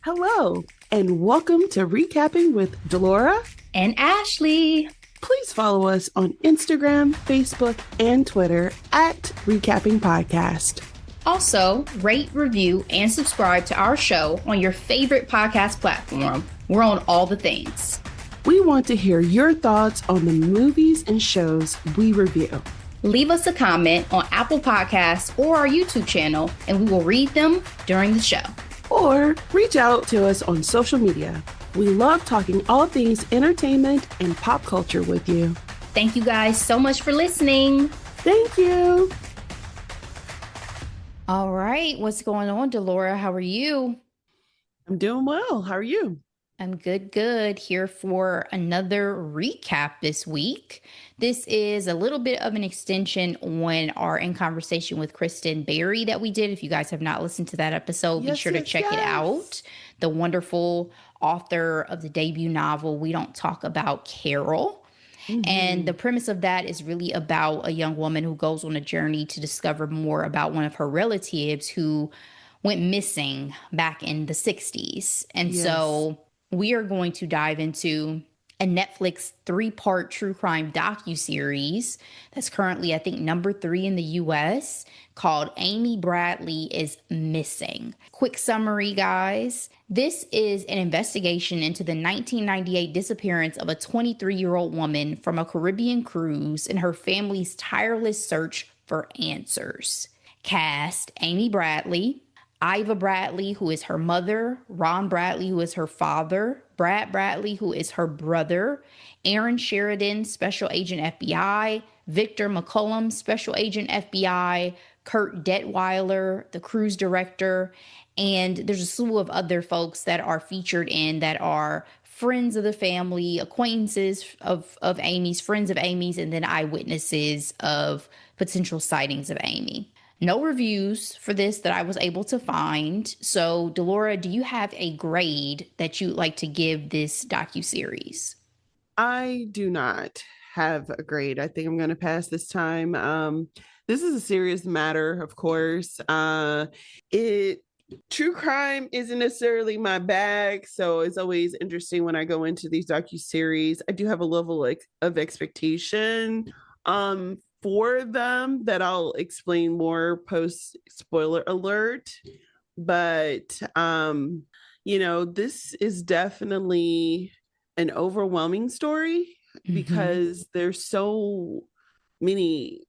Hello, and welcome to Recapping with Delora And Ashley. Please follow us on Instagram, Facebook, and Twitter at Recapping Podcast. Also, rate, review, and subscribe to our show on your favorite podcast platform. We're on all the things. We want to hear your thoughts on the movies and shows we review. Leave us a comment on Apple Podcasts or our YouTube channel, and we will read them during the show. Or reach out to us on social media. We love talking all things entertainment and pop culture with you. Thank you guys so much for listening. Thank you. All right. What's going on, Delora? How are you? I'm doing well. How are you? I'm good. Here for another recap this week. This is a little bit of an extension on our In Conversation with Kristen Berry that we did. If you guys have not listened to that episode, be sure to check it out. The wonderful author of the debut novel, We Don't Talk About Carol. Mm-hmm. And the premise of that is really about a young woman who goes on a journey to discover more about one of her relatives who went missing back in the 60s. And so we are going to dive into a Netflix 3-part true crime docuseries that's currently, I think, number 3 in the U.S. called Amy Bradley is Missing. Quick summary, guys. This is an investigation into the 1998 disappearance of a 23-year-old woman from a Caribbean cruise and her family's tireless search for answers. Cast: Amy Bradley, Iva Bradley, who is her mother, Ron Bradley, who is her father, Brad Bradley, who is her brother, Aaron Sheridan, Special Agent FBI, Victor McCullum, Special Agent FBI, Kurt Detweiler, the cruise director, and there's a slew of other folks that are featured in that are friends of the family, acquaintances of Amy's, friends of Amy's, and then eyewitnesses of potential sightings of Amy. No reviews for this that I was able to find. So, Delora, do you have a grade that you'd like to give this docuseries? I do not have a grade. I think I'm going to pass this time. This is a serious matter, of course. True crime isn't necessarily my bag, so it's always interesting when I go into these docuseries. I do have a level of expectation for them that I'll explain more post spoiler alert. But this is definitely an overwhelming story because there's so many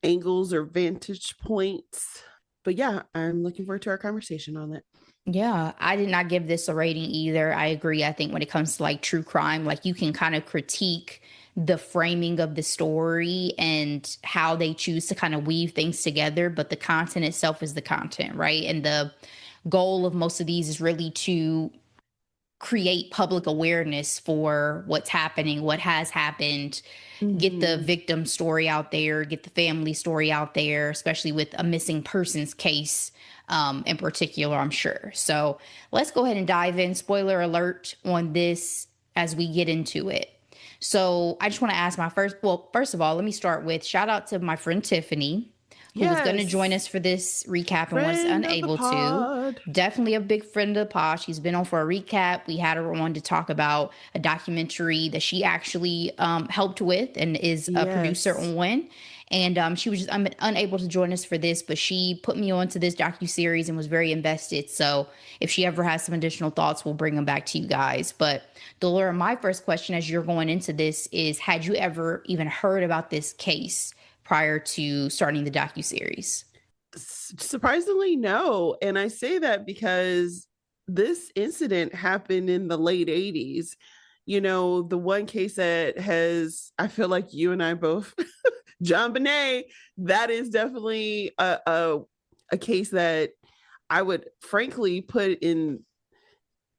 angles or vantage points. But yeah, I'm looking forward to our conversation on it. Yeah, I did not give this a rating either. I agree. I think when it comes to like true crime, like you can kind of critique the framing of the story and how they choose to kind of weave things together, but the content itself is the content, right? And the goal of most of these is really to create public awareness for what's happening, what has happened, get the victim story out there, get the family story out there, especially with a missing persons case in particular, I'm sure. So let's go ahead and dive in. Spoiler alert on this as we get into it. So I just want to ask first of all, let me start with shout out to my friend Tiffany, who was going to join us for this recap and was unable to. Definitely a big friend of the pod. She's been on for a recap. We had her on to talk about a documentary that she actually helped with and is a producer on. And she was just unable to join us for this, but she put me on to this docuseries and was very invested. So if she ever has some additional thoughts, we'll bring them back to you guys. But Delora, my first question as you're going into this is, had you ever even heard about this case prior to starting the docuseries? Surprisingly, no. And I say that because this incident happened in the late 80s. The one case that I feel like you and I both, John Bonet, that is definitely a case that I would frankly put in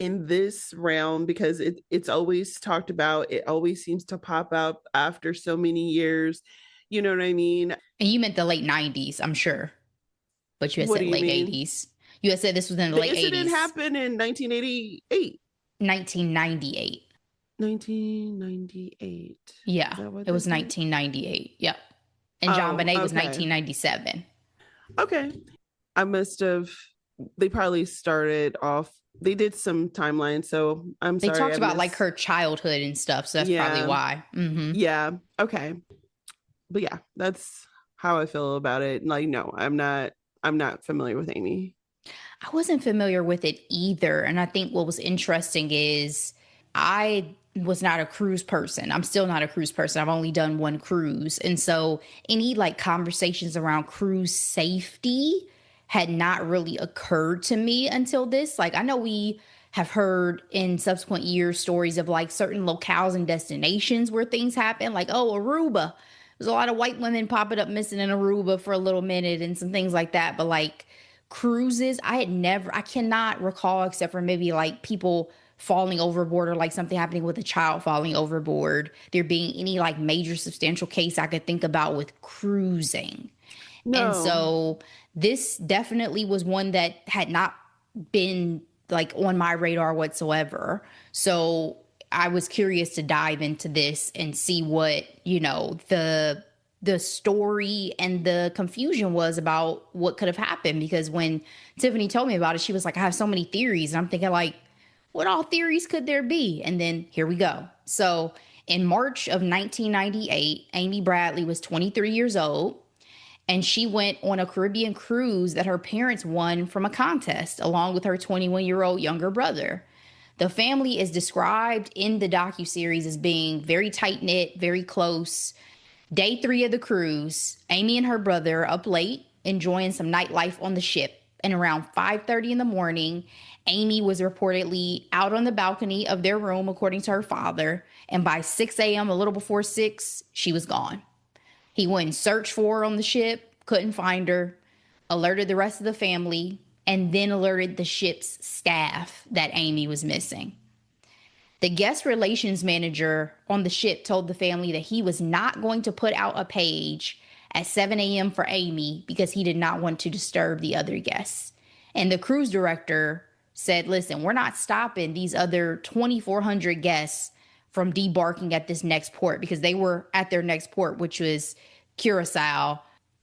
this realm because it's always talked about. It always seems to pop up after so many years. You know what I mean? And you meant the late 90s, I'm sure. But you had said late 80s. You had said this was in the late 80s. The incident happened in 1988. 1998. 1998. Yeah, it was 1998. Yep. And John Bonet was 1997. Okay. They probably started off they did some timeline, so I'm They sorry talked I about like missed. her childhood and stuff, so that's probably Yeah, why. yeah, okay, but yeah, that's how I feel about it. Like, no, I'm not familiar with Amy. I wasn't familiar with it either. And I think what was interesting is I was not a cruise person. I'm still not a cruise person. I've only done one cruise. And so any like conversations around cruise safety had not really occurred to me until this. Like, I know we have heard in subsequent years stories of like certain locales and destinations where things happen, like, oh, Aruba. There's a lot of white women popping up missing in Aruba for a little minute and some things like that. But like, cruises, I cannot recall except for maybe like people falling overboard or like something happening with a child falling overboard, there being any like major substantial case I could think about with cruising. And No, so this definitely was one that had not been like on my radar whatsoever. So I was curious to dive into this and see what, the story and the confusion was about what could have happened, because when Tiffany told me about it, she was like, I have so many theories. And I'm thinking like, what all theories could there be? And then here we go. So in March of 1998, Amy Bradley was 23 years old, and she went on a Caribbean cruise that her parents won from a contest along with her 21-year-old younger brother. The family is described in the docuseries as being very tight knit, very close. Day 3 of the cruise, Amy and her brother are up late enjoying some nightlife on the ship. And around 5:30 in the morning, Amy was reportedly out on the balcony of their room, according to her father. And by 6 a.m., a little before 6, she was gone. He went and searched for her on the ship, couldn't find her, alerted the rest of the family, and then alerted the ship's staff that Amy was missing. The guest relations manager on the ship told the family that he was not going to put out a page at 7 a.m. for Amy because he did not want to disturb the other guests. And the cruise director said, listen, we're not stopping these other 2,400 guests from debarking at this next port, because they were at their next port, which was Curacao,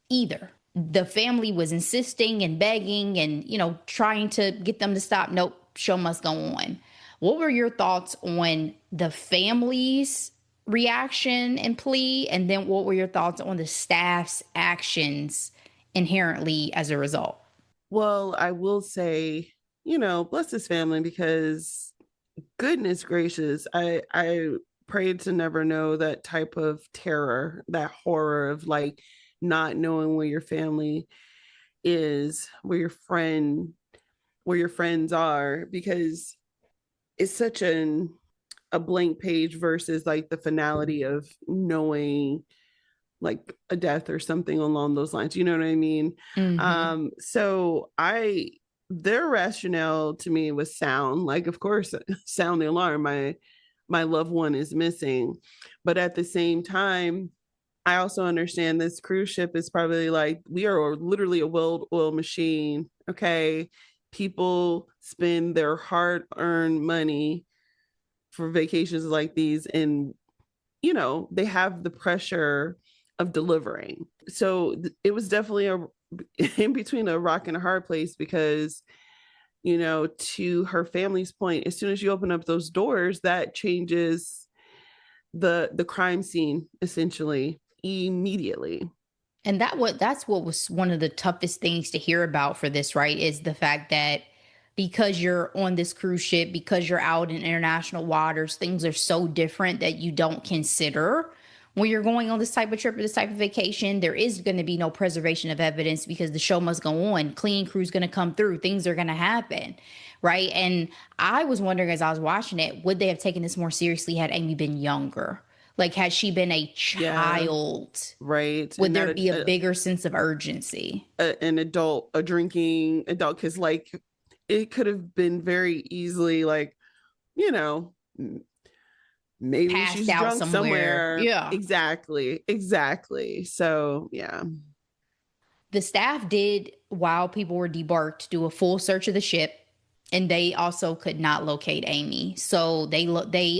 either. The family was insisting and begging and, trying to get them to stop. Nope, show must go on. What were your thoughts on the family's reaction and plea? And then what were your thoughts on the staff's actions inherently as a result? well, I will say, bless his family, because goodness gracious, I prayed to never know that type of terror, that horror of like not knowing where your family is, where your friends are, because it's such a blank page versus like the finality of knowing like a death or something along those lines. You know what I mean? Mm-hmm. So their rationale to me was sound. Like, of course, sound the alarm. My loved one is missing, but at the same time, I also understand this cruise ship is probably like, we are literally a well-oiled machine. Okay, people spend their hard-earned money for vacations like these, and they have the pressure of delivering. So it was definitely a in between a rock and a hard place, because to her family's point, as soon as you open up those doors, that changes the crime scene essentially immediately. And that's what was one of the toughest things to hear about for this, right? Is the fact that because you're on this cruise ship, because you're out in international waters, things are so different that you don't consider when you're going on this type of trip or this type of vacation. There is going to be no preservation of evidence because the show must go on. Clean crew's going to come through. Things are going to happen, right? And I was wondering as I was watching it, would they have taken this more seriously had Amy been younger? Like, had she been a Yeah, child, right. would And there not be a bigger sense of urgency? an adult, a drinking adult, because like it could have been very easily like, you know maybe Passed she's out drunk somewhere. somewhere. Yeah. Exactly. So yeah. The staff did, while people were debarked, do a full search of the ship, and they also could not locate Amy. So they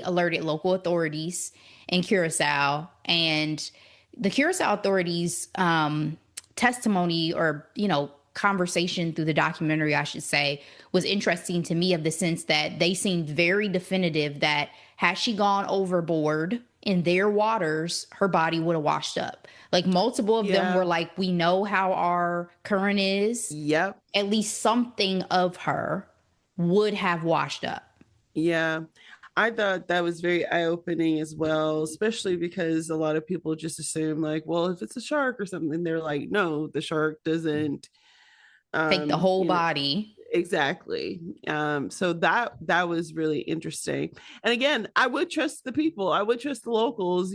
alerted local authorities in Curacao, and the Curacao authorities testimony or conversation through the documentary, I should say, was interesting to me, of the sense that they seemed very definitive that had she gone overboard in their waters, her body would have washed up. Like, multiple of them were Yeah. like, we know how our current is. Yep. At least something of her would have washed up. Yeah. I thought that was very eye-opening as well, especially because a lot of people just assume like, well, if it's a shark or something, they're like, no, the shark doesn't Take the whole you know, body. exactly. So that was really interesting. And again, I would trust the people. I would trust the locals,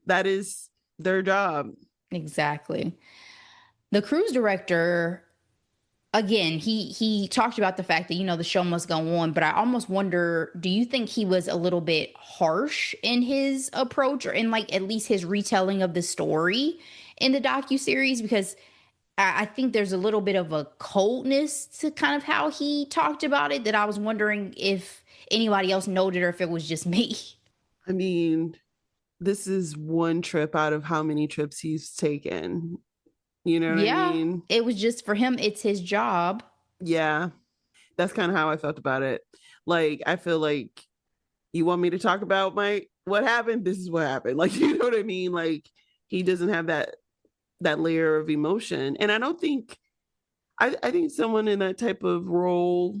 that is their job. Exactly. The cruise director, again, he talked about the fact that, the show must go on, but I almost wonder, do you think he was a little bit harsh in his approach, or in, like, at least his retelling of the story in the docu-series? Because I think there's a little bit of a coldness to kind of how he talked about it, that I was wondering if anybody else noted, or if it was just me. I mean, this is one trip out of how many trips he's taken. You know what I Yeah, mean? it was just, for him, it's his job. Yeah, that's kind of how I felt about it. Like, I feel like you want me to talk about my what happened, this is what happened. Like, you know what I mean? Like, he doesn't have that layer of emotion. And I don't think I think someone in that type of role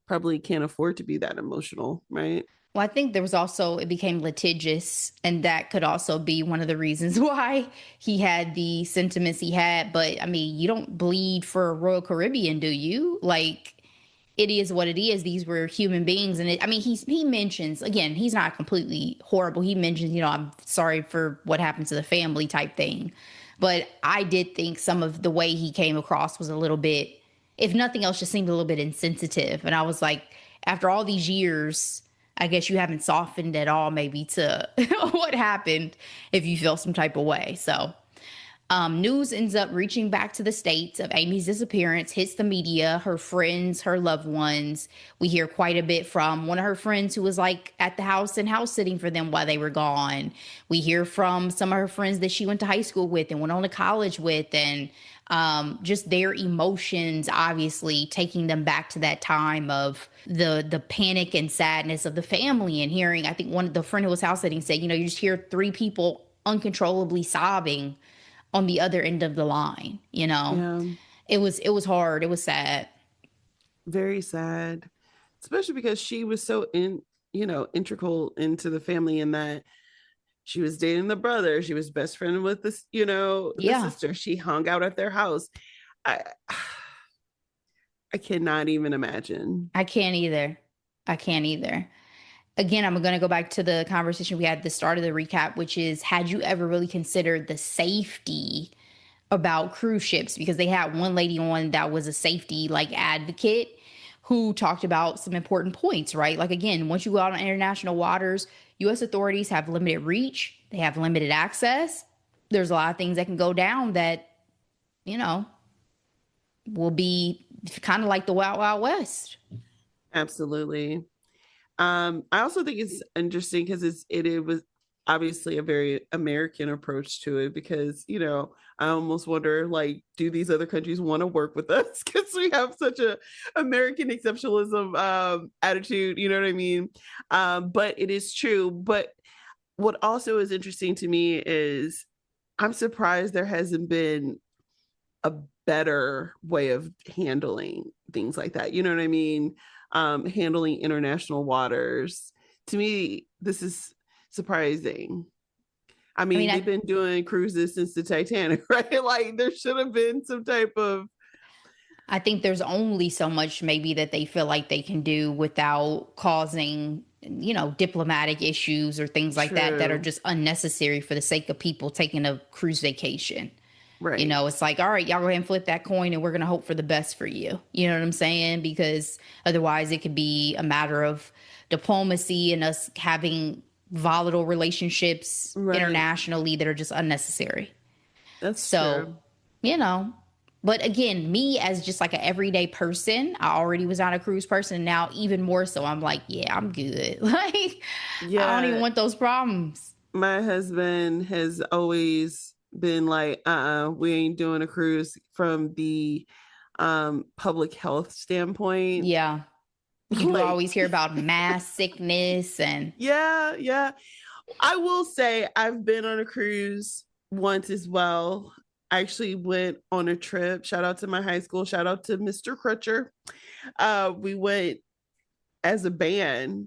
probably can't afford to be that emotional, right? Well, I think there was also, it became litigious, and that could also be one of the reasons why he had the sentiments he had. But I mean, you don't bleed for Royal Caribbean, do you? Like, it is what it is. These were human beings, and I mean, he mentions, again, he's not completely horrible. He mentions, I'm sorry for what happened to the family, type thing. But I did think some of the way he came across was a little bit, if nothing else, just seemed a little bit insensitive. And I was like, after all these years, I guess you haven't softened at all, maybe, to what happened, if you feel some type of way. So, news ends up reaching back to the States of Amy's disappearance, hits the media, her friends, her loved ones. We hear quite a bit from one of her friends who was, like, at the house and house sitting for them while they were gone. We hear from some of her friends that she went to high school with and went on to college with, and just their emotions, obviously taking them back to that time of the panic and sadness of the family. And hearing, I think one of the friend who was house sitting said, you just hear three people uncontrollably sobbing on the other end of the line. Yeah, It was hard. It was sad. very sad, especially because she was so integral into the family, in that she was dating the brother, she was best friend with this, the Yeah, sister, she hung out at their house. I I cannot even imagine. I can't either. I can't either. Again, I'm going to go back to the conversation we had at the start of the recap, which is, had you ever really considered the safety about cruise ships? Because they had one lady on that was a safety, like, advocate, who talked about some important points, right? Like, again, once you go out on international waters, US authorities have limited reach, they have limited access. There's a lot of things that can go down that, you know, will be kind of like the Wild Wild West. Absolutely. I also think it's interesting because it was obviously a very American approach to it, because I almost wonder, like, do these other countries want to work with us because we have such a American exceptionalism attitude, you know what I mean? But it is true. But what also is interesting to me is I'm surprised there hasn't been a better way of handling things like that. You know what I mean? Handling international waters. To me, this is surprising. I I mean, mean, they've been doing cruises since the Titanic, right? Like, there should have been some type of I think there's only so much maybe that they feel like they can do without causing, diplomatic issues or things like that are true, just unnecessary for the sake of people taking a cruise vacation. right? It's like, all right, y'all go ahead and flip that coin, and we're going to hope for the best for you. You know what I'm saying? Because otherwise it could be a matter of diplomacy and us having volatile relationships Right. internationally that are just unnecessary. That's So, true. you know, but again, me as just like an everyday person, I already was not a cruise person. Now, even more so, I'm like, yeah, I'm good. Like, I don't even Yeah. want those problems. My husband has always been like, we ain't doing a cruise from the public health standpoint. Yeah. You do Like, always hear about mass sickness and yeah, yeah. I will say I've been on a cruise once as well. I actually went on a trip. Shout out to my high school. Shout out to Mr. Crutcher. We went as a band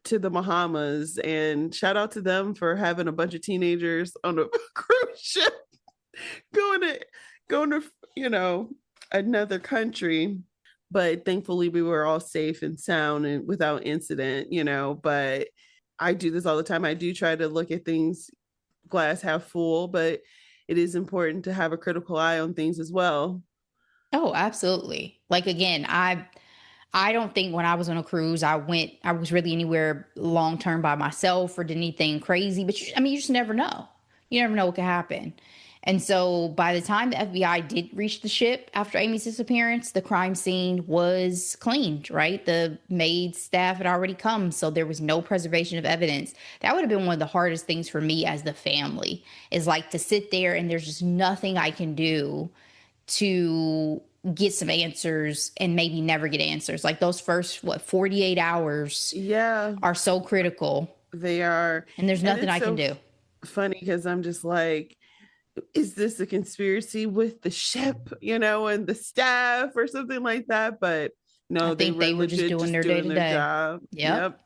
to the Bahamas, and shout out to them for having a bunch of teenagers on a cruise ship going to going to another country. But thankfully we were all safe and sound and without incident. But I do this all the time. I do try to look at things glass half full, but it is important to have a critical eye on things as well. oh, absolutely. Like again, I don't think when I was on a cruise, I was really anywhere long term by myself or did anything crazy. But I mean, you just never know. You never know what could happen. And so by the time the FBI did reach the ship after Amy's disappearance, the crime scene was cleaned, right? The maid staff had already come. So there was no preservation of evidence. That would have been one of the hardest things for me as the family is like to sit there and there's just nothing I can do to get some answers and maybe never get answers. Like those first, 48 hours Yeah, are so critical they are. and there's And nothing it's I can so do. funny because I'm just like, is this a conspiracy with the ship, and the staff or something like that? But I no, they think were they were just legit doing just their day doing to their day. job. Yep. Yep.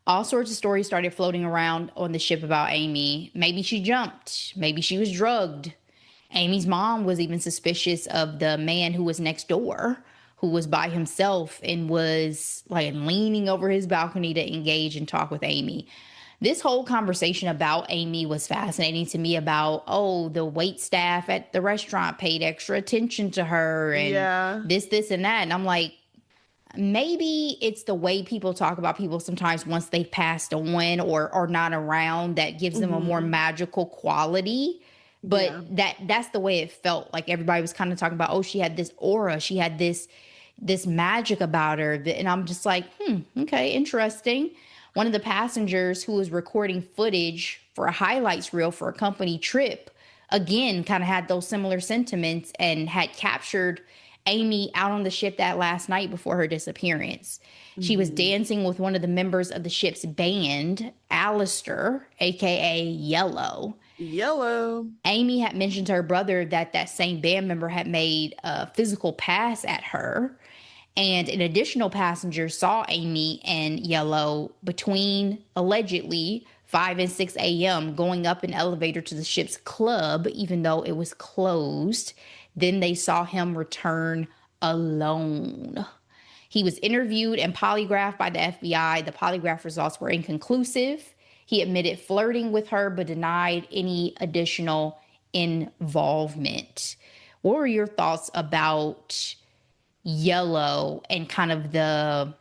All sorts of stories started floating around on the ship about Amy. Maybe she jumped. Maybe she was drugged. Amy's mom was even suspicious of the man who was next door, who was by himself and was like leaning over his balcony to engage and talk with Amy. This whole conversation about Amy was fascinating to me about, oh, the wait staff at the restaurant paid extra attention to her and Yeah. this, and that. And I'm like, maybe it's the way people talk about people sometimes once they've passed on or are not around that gives them a more Hmm. magical quality. But Yeah. that's the way it felt. Like everybody was kind of talking about, oh, she had this aura, she had this magic about her. And I'm just like, okay, interesting. One of the passengers who was recording footage for a highlights reel for a company trip, again, kind of had those similar sentiments and had captured Amy out on the ship that last night before her disappearance. She was Hmm. dancing with one of the members of the ship's band, Alistair, aka Yellow. Yellow. Amy had mentioned to her brother that that same band member had made a physical pass at her. And an additional passenger saw Amy and Yellow between allegedly 5 and 6 a.m. going up an elevator to the ship's club, even though it was closed. Then they saw him return alone. He was interviewed and polygraphed by the FBI. The polygraph results were inconclusive. He admitted flirting with her, but denied any additional involvement. What were your thoughts about Yellow and kind of the,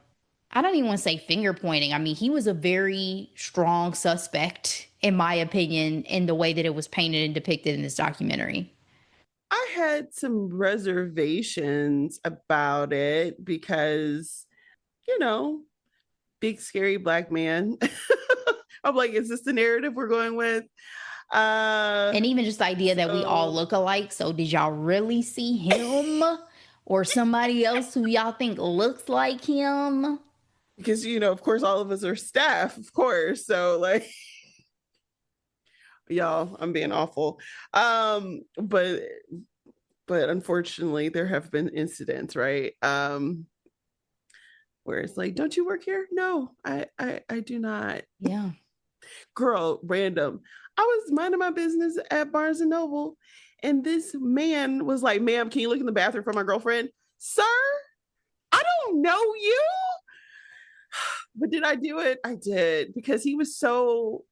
I don't even want to say finger pointing. I mean, he was a very strong suspect, in my opinion, in the way that it was painted and depicted in this documentary. I had some reservations about it because, you know, big scary black man. I'm like, is this the narrative we're going with? Uh And even just the idea that we all so look alike. So, did y'all really see him or somebody else who y'all think looks like him? because of course all of us are staff, of course. So like y'all, I'm being awful. But unfortunately there have been incidents, right? Where it's like, don't you work here? No, I do not. Yeah. Girl, random. I was minding my business at Barnes and Noble, and this man was like, "Ma'am, can you look in the bathroom for my girlfriend?" Sir, I don't know you, but did I do it? I did because he was so.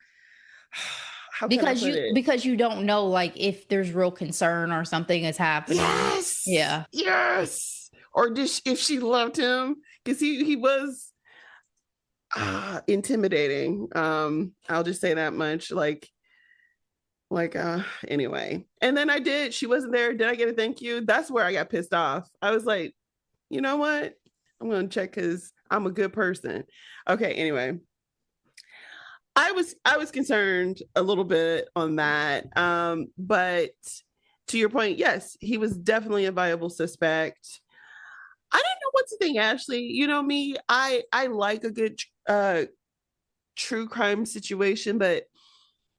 How can I Because put you it? because you don't know like if there's real concern or something is happening. Yes, Yeah. yes. Or just if she loved him, because he was intimidating. I'll just say that much. Anyway. And then I did. She wasn't there. Did I get a thank you? That's where I got pissed off. I was like, you know what? I'm gonna check because I'm a good person. Okay, anyway. I was concerned a little bit on that. But to your point, yes, he was definitely a viable suspect. I didn't know what to think, Ashley. You know me, I like a good true crime situation, but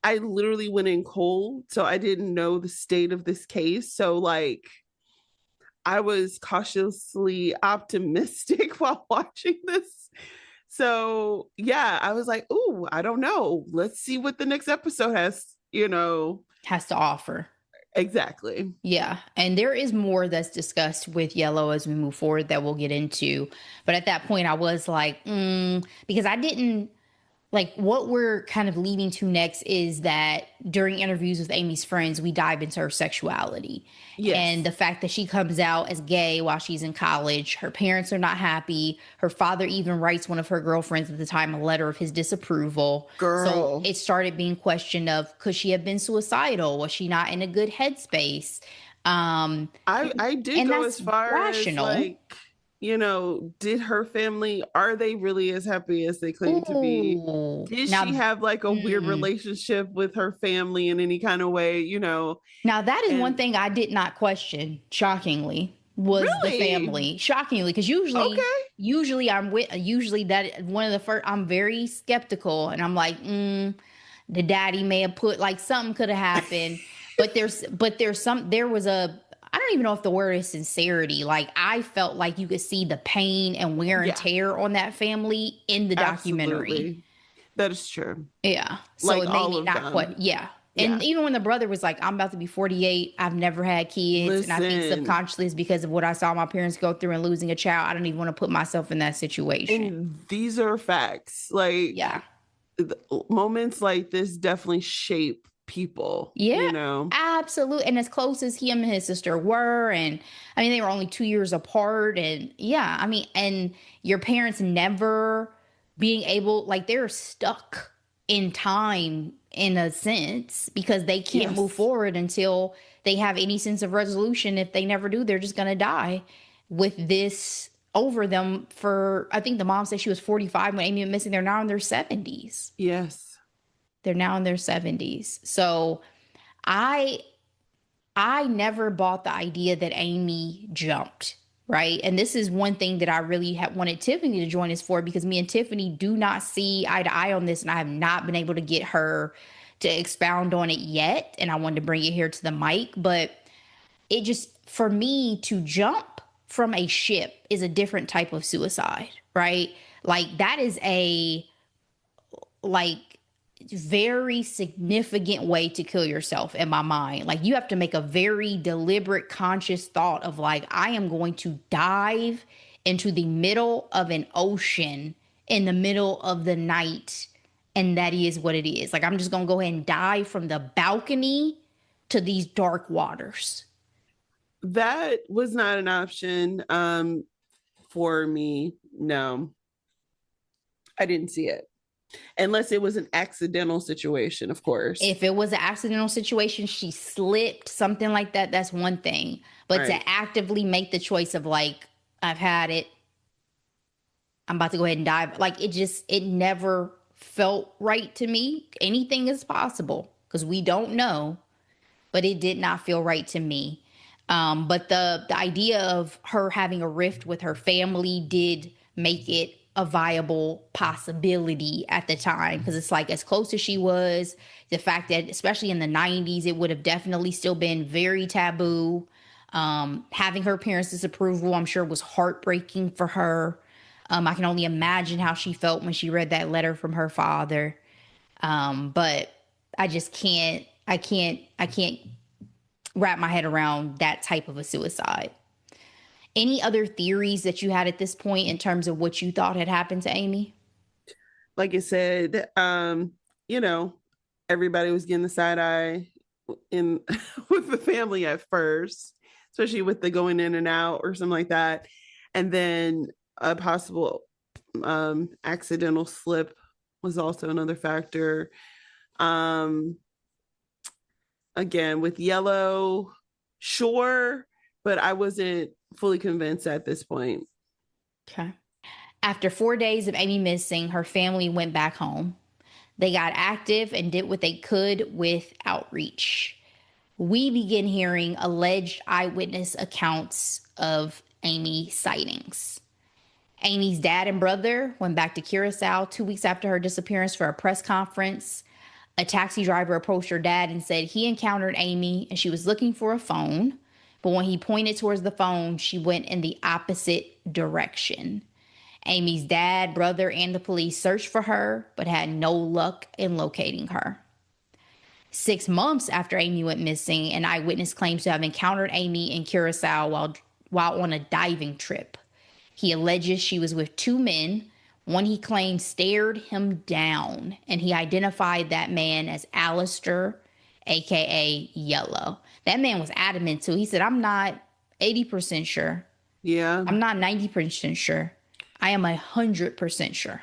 I literally went in cold, so I didn't know the state of this case. So like I was cautiously optimistic while watching this. So yeah, I was like, "Ooh, I don't know. Let's see what the next episode has. Has to offer. Exactly. Yeah. And there is more that's discussed with Yellow as we move forward that we'll get into. But at that point, I was like, because I didn't like what we're kind of leading to next is that during interviews with Amy's friends, we dive into her sexuality and Yes. the fact that she comes out as gay while she's in college. Her parents are not happy. Her father even writes one of her girlfriends at the time a letter of his disapproval. So Girl. it started being questioned of could she have been suicidal? Was she not in a good headspace? Um, I did and go that's as far as rational. did her family, are they really as happy as they claim to be? Ooh, Did she have like a weird mm, relationship with her family in any kind of way? now that is one And thing I did not question, shockingly, was the really, family. Shockingly, because okay. usually that one of the first I'm very skeptical and I'm like, the daddy may have put like something could have happened. There was a I don't even know if the word is sincerity. Like I felt like you could see the pain and wear and Yeah, tear on that family in the documentary. absolutely. That is true. Yeah. So Like it made all me of not quite, them. yeah. Yeah. And even when the brother was like, I'm about to be 48, I've never had kids. And I think Listen, subconsciously it's because of what I saw my parents go through and losing a child. I don't even want to put myself in that situation. and these are facts. Like Yeah. moments like this definitely shape people, Yeah. you know? Absolutely. And as close as him and his sister were, and I mean, they were only 2 years apart. And yeah, I mean, and your parents never being able, like, they're stuck in time in a sense because they can't move Yes. forward until they have any sense of resolution. If they never do, they're just going to die with this over them for, I think the mom said she was 45 when Amy went missing. They're now in their 70s. Yes. They're now in their 70s. So, I I never bought the idea that Amy jumped, right? And this is one thing that I really wanted Tiffany to join us for because me and Tiffany do not see eye to eye on this, and I have not been able to get her to expound on it yet. And I wanted to bring it here to the mic, but it just for me to jump from a ship is a different type of suicide, right? Like that is a like very significant way to kill yourself in my mind. Like you have to make a very deliberate, conscious thought of like, I am going to dive into the middle of an ocean in the middle of the night. And that is what it is. Like, I'm just going to go ahead and dive from the balcony to these dark waters. That was not an option for me. No, I didn't see it. Unless it was an accidental situation, of course. If it was an accidental situation, she slipped, something like that, that's one thing. But Right. to actively make the choice of like, I've had it, I'm about to go ahead and dive, like it never felt right to me. Anything is possible because we don't know, but it did not feel right to me. But the idea of her having a rift with her family did make it a viable possibility at the time because it's like as close as she was, the fact that especially in the 90s, it would have definitely still been very taboo. Having her parents' disapproval, I'm sure, was heartbreaking for her. I can only imagine how she felt when she read that letter from her father. But I just I can't wrap my head around that type of a suicide. Any other theories that you had at this point in terms of what you thought had happened to Amy? Like I said, you know, everybody was getting the side eye in with the family at first, especially with the going in and out or something like that. And then a possible accidental slip was also another factor. Um, Again, with Yellow, sure, but I wasn't fully convinced at this point. Okay. After 4 days of Amy missing, her family went back home. They got active and did what they could with outreach. We begin hearing alleged eyewitness accounts of Amy sightings. Amy's dad and brother went back to Curacao 2 weeks after her disappearance for a press conference. A taxi driver approached her dad and said he encountered Amy and she was looking for a phone. But when he pointed towards the phone, she went in the opposite direction. Amy's dad, brother, and the police searched for her, but had no luck in locating her. 6 months after Amy went missing, an eyewitness claims to have encountered Amy in Curacao while on a diving trip. He alleges she was with two men. One he claimed stared him down, and he identified that man as Alistair, aka Yellow. That man was adamant too. He said, I'm not 80% sure. Yeah. I'm not 90% sure. I am 100% sure.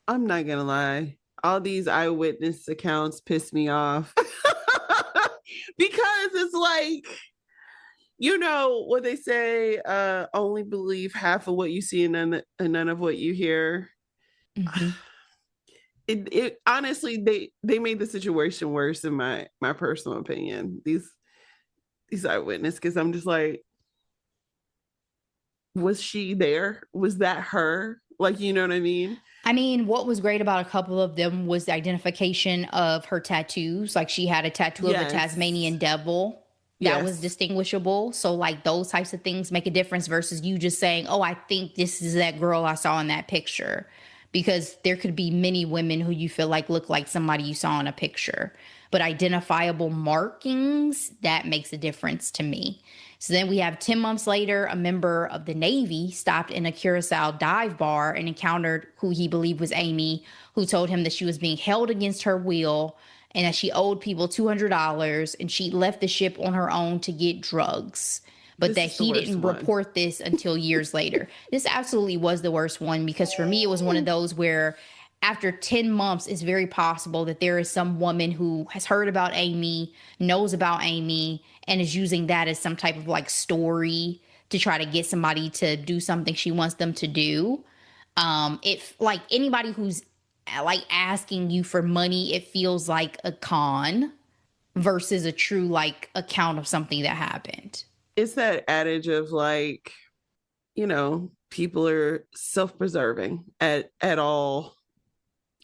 I'm not gonna lie. All these eyewitness accounts piss me off. Because it's like, you know what they say, only believe half of what you see and none of what you hear. Mm-hmm. It honestly, they made the situation worse in my personal opinion. These eyewitness, because I'm just like, was she there? Was that her? Like, you know what I mean? I mean, what was great about a couple of them was the identification of her tattoos. Like she had a tattoo of a Yes. Tasmanian devil that was Yes. distinguishable. So, like, those types of things make a difference versus you just saying, oh, I think this is that girl I saw in that picture. Because there could be many women who you feel like look like somebody you saw in a picture. But identifiable markings, that makes a difference to me. So then we have 10 months later, a member of the Navy stopped in a Curacao dive bar and encountered who he believed was Amy, who told him that she was being held against her will and that she owed people $200 and she left the ship on her own to get drugs. But This that is the he worst didn't one. report this until years later. This absolutely was the worst one because for me, it was one of those where after 10 months, it's very possible that there is some woman who has heard about Amy, knows about Amy, and is using that as some type of like story to try to get somebody to do something she wants them to do. If like anybody who's like asking you for money, it feels like a con versus a true like account of something that happened. It's that adage of like, people are self-preserving at all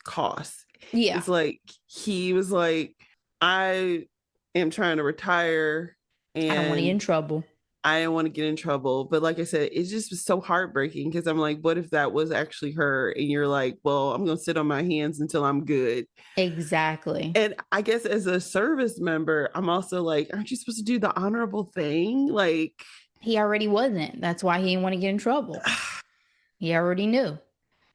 costs. Yeah. It's like he was like, I am trying to retire I don't want to get and in trouble. I don't want to get in trouble. But like I said, it just was so heartbreaking because I'm like, what if that was actually her? And you're like, well, I'm gonna sit on my hands until I'm good. Exactly. And I guess as a service member, I'm also like, aren't you supposed to do the honorable thing? Like, He already wasn't. That's why he didn't want to get in trouble. He already knew.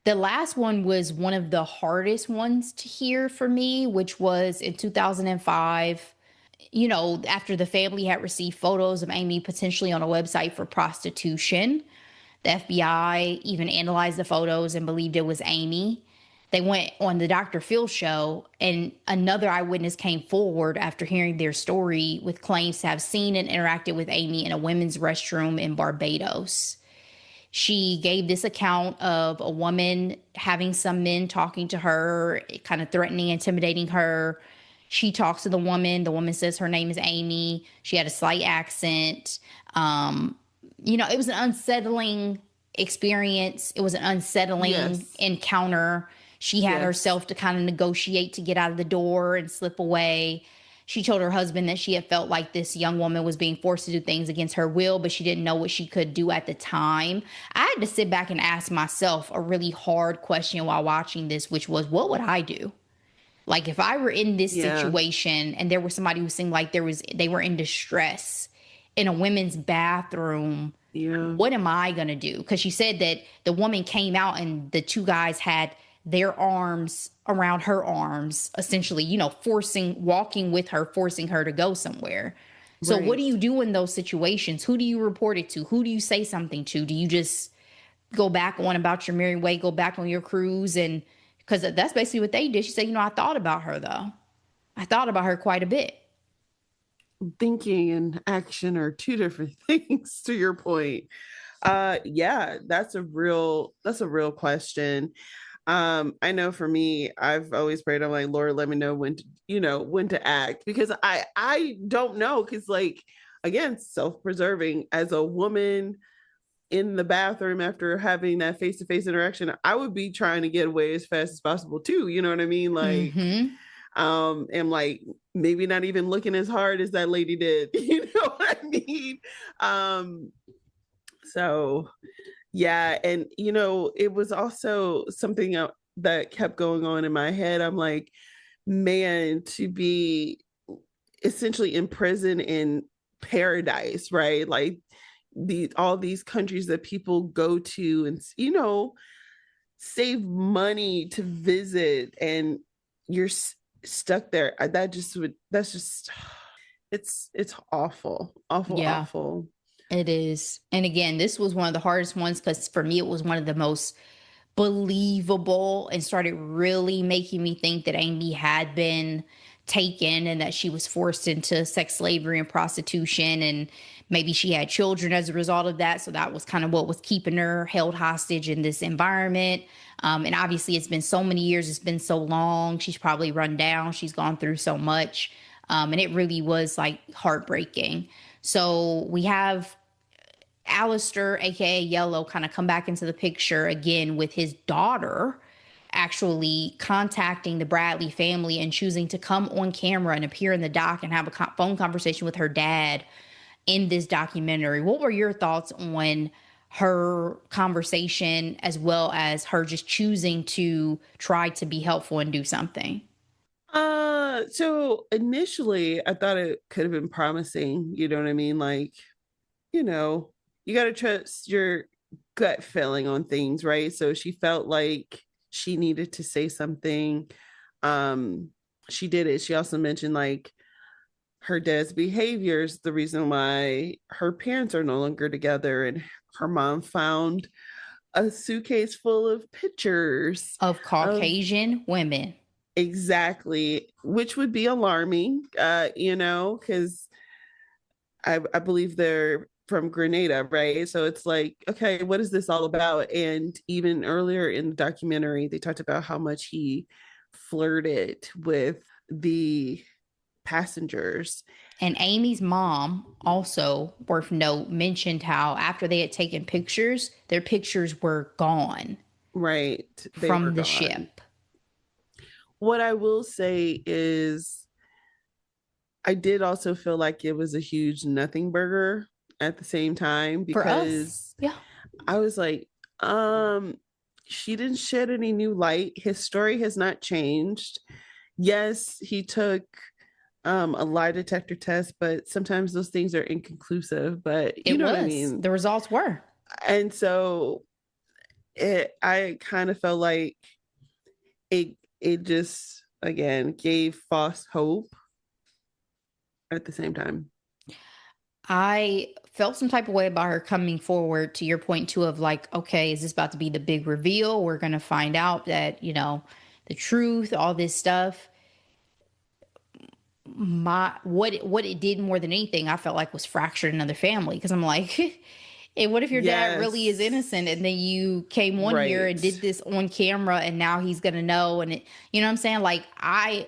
The last one was one of the hardest ones to hear for me, which was in 2005. You know, after the family had received photos of Amy potentially on a website for prostitution, the FBI even analyzed the photos and believed it was Amy. They went on the Dr. Phil show, and another eyewitness came forward after hearing their story with claims to have seen and interacted with Amy in a women's restroom in Barbados. She gave this account of a woman having some men talking to her, kind of threatening, intimidating her. She talks to the woman. The woman says her name is Amy. She had a slight accent. It was an unsettling experience. It was an unsettling yes, encounter. She had yes, herself to kind of negotiate to get out of the door and slip away. She told her husband that she had felt like this young woman was being forced to do things against her will, but she didn't know what she could do at the time. I had to sit back and ask myself a really hard question while watching this, which was, what would I do? Like if I were in this yeah, situation and there was somebody who seemed like they were in distress in a women's bathroom, yeah, what am I going to do? Because she said that the woman came out and the two guys had their arms around her arms, essentially, walking with her, forcing her to go somewhere. So, what right. do you do in those situations? Who do you report it to? Who do you say something to? Do you just go back on about your merry way, go back on your cruise? And because that's basically what they did. She said, I thought about her though. I thought about her quite a bit. Thinking and action are two different things to your point. Yeah, that's a real question. I know for me, I've always prayed, I'm like, Lord, let me know when to, when to act, because I don't know, because like, again, self-preserving as a woman in the bathroom after having that face-to-face interaction, I would be trying to get away as fast as possible too. You know what I mean? Like, Mm-hmm. and like maybe not even looking as hard as that lady did. You know what I mean? Um, so yeah, and it was also something that kept going on in my head. I'm like, man, to be essentially imprisoned in paradise, right? Like all these countries that people go to, and save money to visit, and you're stuck there. That's just it's awful, awful, Yeah. awful. It is. And again, this was one of the hardest ones because for me, it was one of the most believable and started really making me think that Amy had been taken and that she was forced into sex slavery and prostitution. And maybe she had children as a result of that. So that was kind of what was keeping her held hostage in this environment. And obviously, it's been so many years, it's been so long. She's probably run down, she's gone through so much. And it really was like heartbreaking. So we have Alistair, aka Yellow, kind of come back into the picture again with his daughter actually contacting the Bradley family and choosing to come on camera and appear in the doc and have a phone conversation with her dad in this documentary. What were your thoughts on her conversation as well as her just choosing to try to be helpful and do something? So initially I thought it could have been promising, you know what I mean? Like, you know, you got to trust your gut feeling on things, right? So she felt like she needed to say something. Um, she did it. She also mentioned like her dad's behavior is the reason why her parents are no longer together, and her mom found a suitcase full of pictures Of of Caucasian women. exactly, which would be alarming, because I believe they're from Grenada, right? So it's like, okay, what is this all about? And even earlier in the documentary, they talked about how much he flirted with the passengers. And Amy's mom, also worth note, mentioned how after they had taken pictures, their pictures were gone Right. They were from the gone. ship. What I will say is, I did also feel like it was a huge nothing burger at the same time, For us, because yeah. I was like, um, she didn't shed any new light. His story has not changed. Yes, he took a lie detector test, but sometimes those things are inconclusive. But you It know what I was. mean? The results were. And so I kind of felt like it just again gave false hope at the same time. I felt some type of way about her coming forward to your point too of like, okay, is this about to be the big reveal? We're gonna find out that, the truth, all this stuff. What it did more than anything, I felt like was fractured another family because I'm like, and what if your dad really is innocent and then you came on here and Right. did this on camera and now he's gonna know and you know what I'm saying? Like I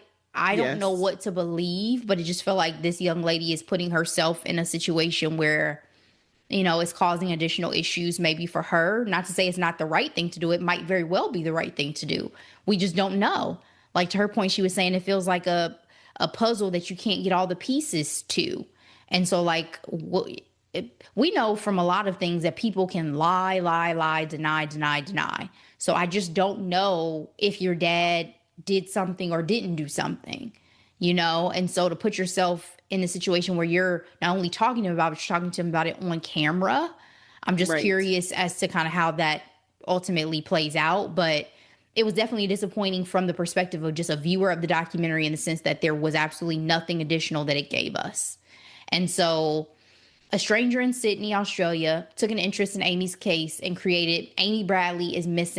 don't know Yes. what to believe, but it just felt like this young lady is putting herself in a situation where it's causing additional issues maybe for her. Not to say it's not the right thing to do. It might very well be the right thing to do. We just don't know. Like to her point, she was saying it feels like a puzzle that you can't get all the pieces to. And so like we know from a lot of things that people can lie, deny. So I just don't know if your dad did something or didn't do something. And so to put yourself in a situation where you're not only talking to him about it, but you're talking to him about it on camera. I'm just Right. curious as to kind of how that ultimately plays out. But it was definitely disappointing from the perspective of just a viewer of the documentary in the sense that there was absolutely nothing additional that it gave us. And so a stranger in Sydney, Australia, took an interest in Amy's case and created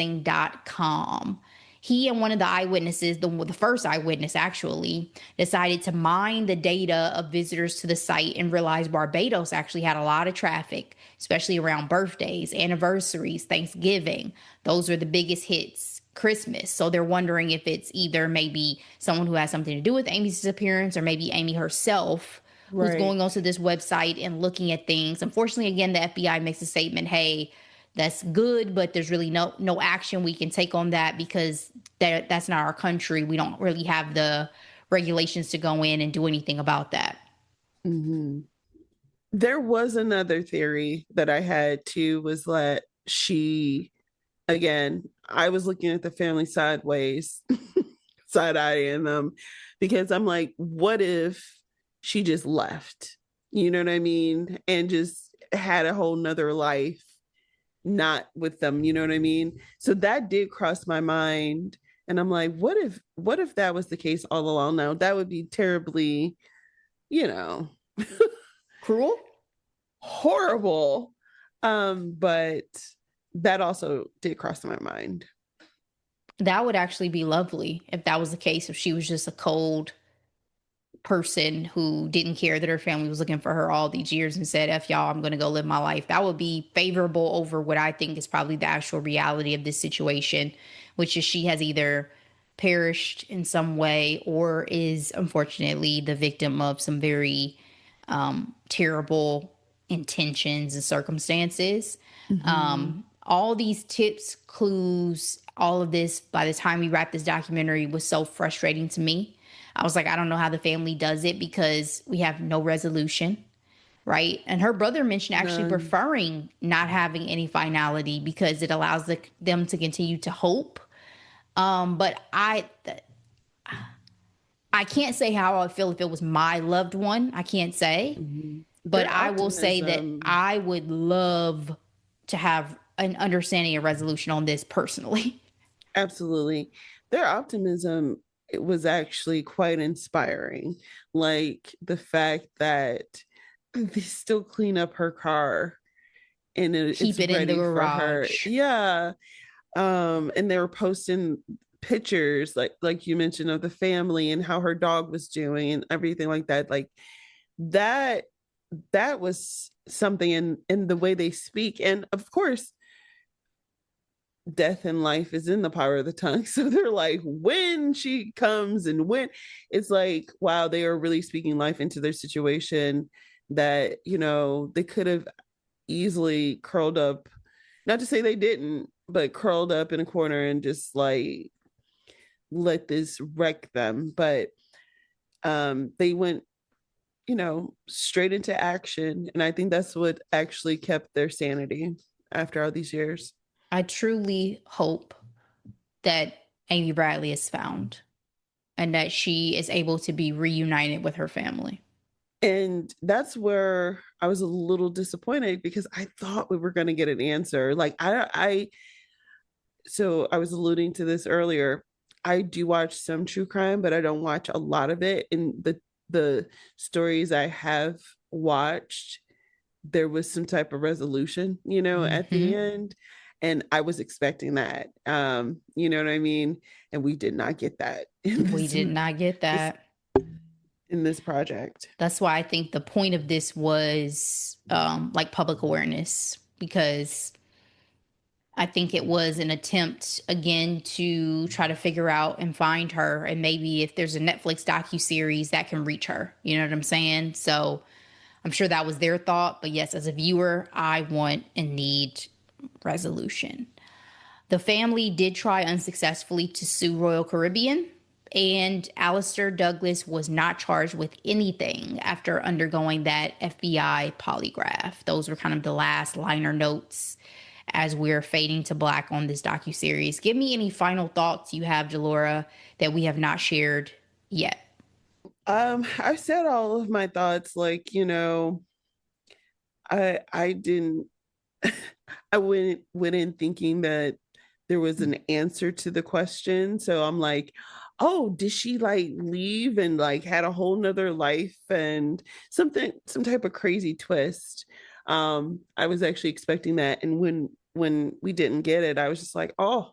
amybradleyismissing.com. He and one of the eyewitnesses, the first eyewitness actually, decided to mine the data of visitors to the site and realized Barbados actually had a lot of traffic, especially around birthdays, anniversaries, Thanksgiving. Those were the biggest hits Christmas. So they're wondering if it's either maybe someone who has something to do with Amy's disappearance or maybe Amy herself who's Right. going onto this website and looking at things. Unfortunately, again, the FBI makes a statement, hey, that's good, but there's really no action we can take on that because that's not our country. We don't really have the regulations to go in and do anything about that. Mm-hmm. There was another theory that I had too, was that she, again, I was looking at the family sideways, side eyeing them, because I'm like, what if she just left? You know what I mean? And just had a whole nother life not with them, you know what I mean? So that did cross my mind. And I'm like, what if that was the case all along? Now that would be terribly, you know, Cruel? horrible. But that also did cross my mind. That would actually be lovely if that was the case, if she was just a cold person who didn't care that her family was looking for her all these years and said, F y'all, I'm going to go live my life. That would be favorable over what I think is probably the actual reality of this situation, which is she has either perished in some way or is unfortunately the victim of some very terrible intentions and circumstances. Mm-hmm. All these tips, clues, all of this, by the time we wrapped this documentary, was so frustrating to me. I was like, I don't know how the family does it because we have no resolution, right? And her brother mentioned actually None. preferring not having any finality because it allows them to continue to hope. But I can't say how I would feel if it was my loved one. I can't say. Mm-hmm. But Their I will say that optimism. I would love to have an understanding and resolution on this personally. Absolutely. Their optimism, it was actually quite inspiring. Like the fact that they still clean up her car and Keep it's it in the ready for her. garage. Yeah. And they were posting pictures like you mentioned of the family and how her dog was doing and everything like that. Like that that was something in the way they speak. And of course, death and life is in the power of the tongue. So they're like, when she comes and when it's like, wow, they are really speaking life into their situation that, they could have easily curled up, not to say they didn't, but curled up in a corner and just like let this wreck them. But they went, straight into action. And I think that's what actually kept their sanity after all these years. I truly hope that Amy Bradley is found and that she is able to be reunited with her family. And that's where I was a little disappointed because I thought we were going to get an answer. Like so I was alluding to this earlier. I do watch some true crime, but I don't watch a lot of it. And the stories I have watched, there was some type of resolution, at the Mm-hmm. end. And I was expecting that. You know what I mean? And we did not get that in We this did not get this that. in this project. That's why I think the point of this was like public awareness because I think it was an attempt again to try to figure out and find her, and maybe if there's a Netflix docu series that can reach her. You know what I'm saying? So I'm sure that was their thought. But yes, as a viewer, I want and need resolution. The family did try unsuccessfully to sue Royal Caribbean, and Alistair Douglas was not charged with anything after undergoing that FBI polygraph. Those were kind of the last liner notes as we're fading to black on this docuseries. Give me any final thoughts you have, Delora, that we have not shared yet. I've said all of my thoughts. Like, I didn't I went in thinking that there was an answer to the question. So I'm like, oh, did she like leave and like had a whole nother life and some type of crazy twist? I was actually expecting that. And when we didn't get it, I was just like, oh,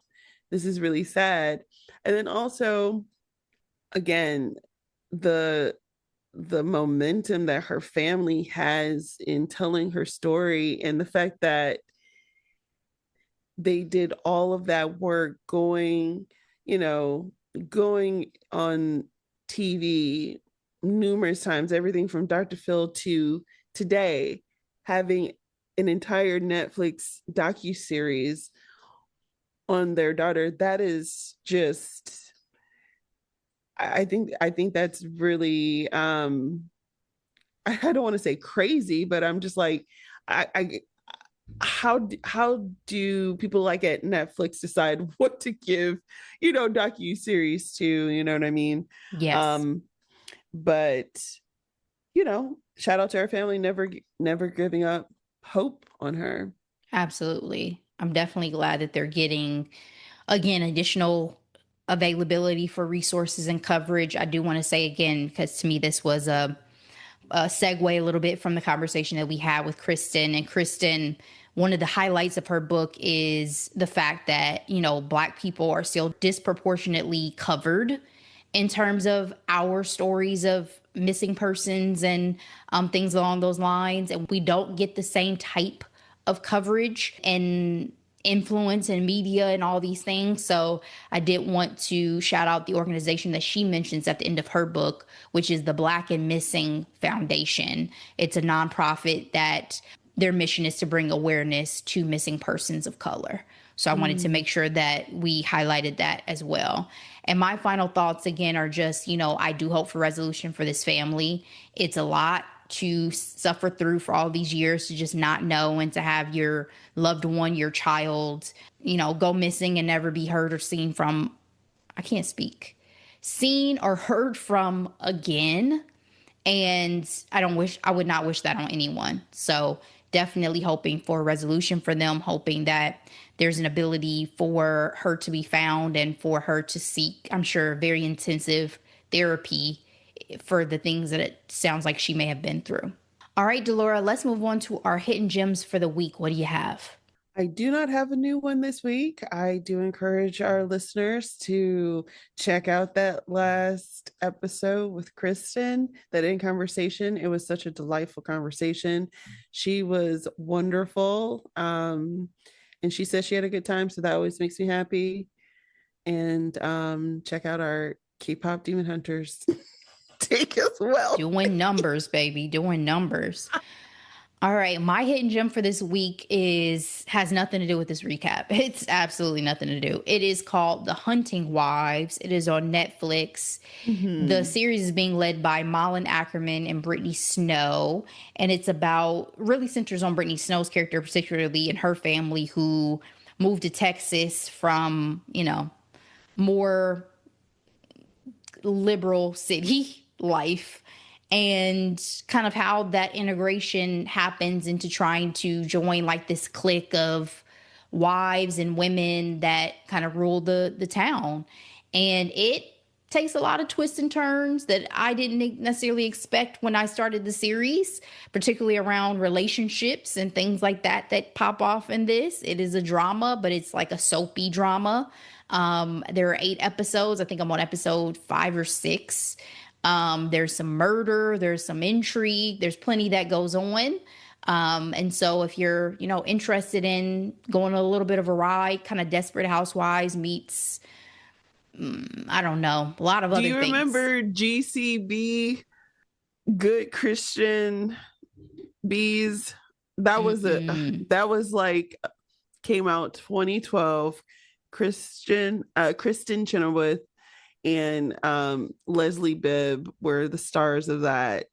this is really sad. And then also, again, the the momentum that her family has in telling her story and the fact that they did all of that work going, you know, going on TV numerous times, everything from Dr. Phil to today, having an entire Netflix docuseries on their daughter. That is just, I think that's really I don't want to say crazy, but I'm just like, I how do people like at Netflix decide what to give, docu series to? You know what I mean? Yes, Um, but shout out to her family, never giving up hope on her. absolutely. I'm definitely glad that they're getting, again, additional availability for resources and coverage. I do want to say again, because to me, this was a segue a little bit from the conversation that we had with Kristen. And Kristen, one of the highlights of her book is the fact that, Black people are still disproportionately covered in terms of our stories of missing persons and things along those lines. And we don't get the same type of coverage and influence and media and all these things. So I did want to shout out the organization that she mentions at the end of her book, which is the Black and Missing Foundation. It's a nonprofit that their mission is to bring awareness to missing persons of color. So I wanted to Mm. make sure that we highlighted that as well. And my final thoughts again are just, I do hope for resolution for this family. It's a lot to suffer through for all these years, to just not know and to have your loved one, your child, go missing and never be heard or seen from. I can't speak. Seen or heard from again. And I would not wish that on anyone. So definitely hoping for a resolution for them, hoping that there's an ability for her to be found and for her to seek, I'm sure, very intensive therapy for the things that it sounds like she may have been through. All right, Delora, let's move on to our hidden gems for the week. What do you have? I do not have a new one this week. I do encourage our listeners to check out that last episode with Kristen, that in conversation. It was such a delightful conversation. She was wonderful. And she said she had a good time. So that always makes me happy. And check out our K-pop Demon Hunters take as well. Doing numbers, baby, doing numbers. All right, my hidden gem for this week is has nothing to do with this recap. It's absolutely nothing to do. It is called The Hunting Wives. It is on Netflix. The Mm-hmm. series is being led by Malin Ackerman and Brittany Snow, and it's about really centers on Brittany Snow's character, particularly and her family who moved to Texas from more liberal city life, and kind of how that integration happens into trying to join like this clique of wives and women that kind of rule the town. And it takes a lot of twists and turns that I didn't necessarily expect when I started the series, particularly around relationships and things like that pop off in this. It is a drama, but it's like a soapy drama. There are 8 episodes. I think I'm on episode 5 or 6. There's some murder, there's some intrigue, there's plenty that goes on. And so if you're, interested in going a little bit of a ride, kind of Desperate Housewives meets, I don't know, a lot of Do other you things. remember GCB, Good Christian Bees? That was a Mm-mm. that was like came out 2012. Kristen Chenoweth and Leslie Bibb were the stars of that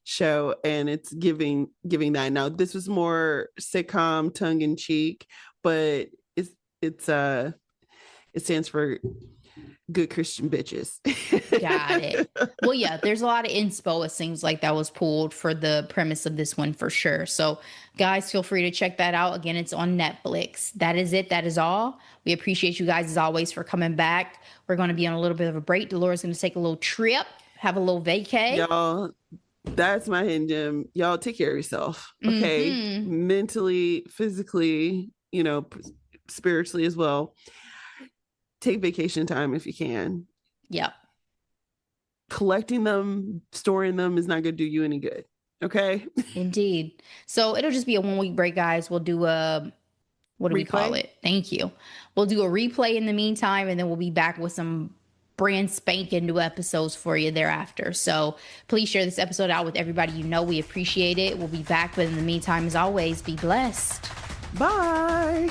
show, and it's giving that. Now this was more sitcom, tongue in cheek, but it's it stands for Good Christian Bitches. Got it. Well, yeah, there's a lot of inspo, it seems like, that was pulled for the premise of this one for sure. So, guys, feel free to check that out. Again, it's on Netflix. That is it. That is all. We appreciate you guys, as always, for coming back. We're going to be on a little bit of a break. Dolores going to take a little trip, have a little vacay. Y'all, that's my hidden gem. Y'all take care of yourself, okay? Mm-hmm. Mentally, physically, spiritually as well. Take vacation time if you can. Yep. Collecting them, storing them is not going to do you any good. Okay. Indeed. So it'll just be a 1 week break, guys. We'll do a What do we call Replay. it? Thank you. We'll do a replay in the meantime, and then we'll be back with some brand spanking new episodes for you thereafter. So please share this episode out with everybody you know. We appreciate it. We'll be back, but in the meantime, as always, be blessed. Bye.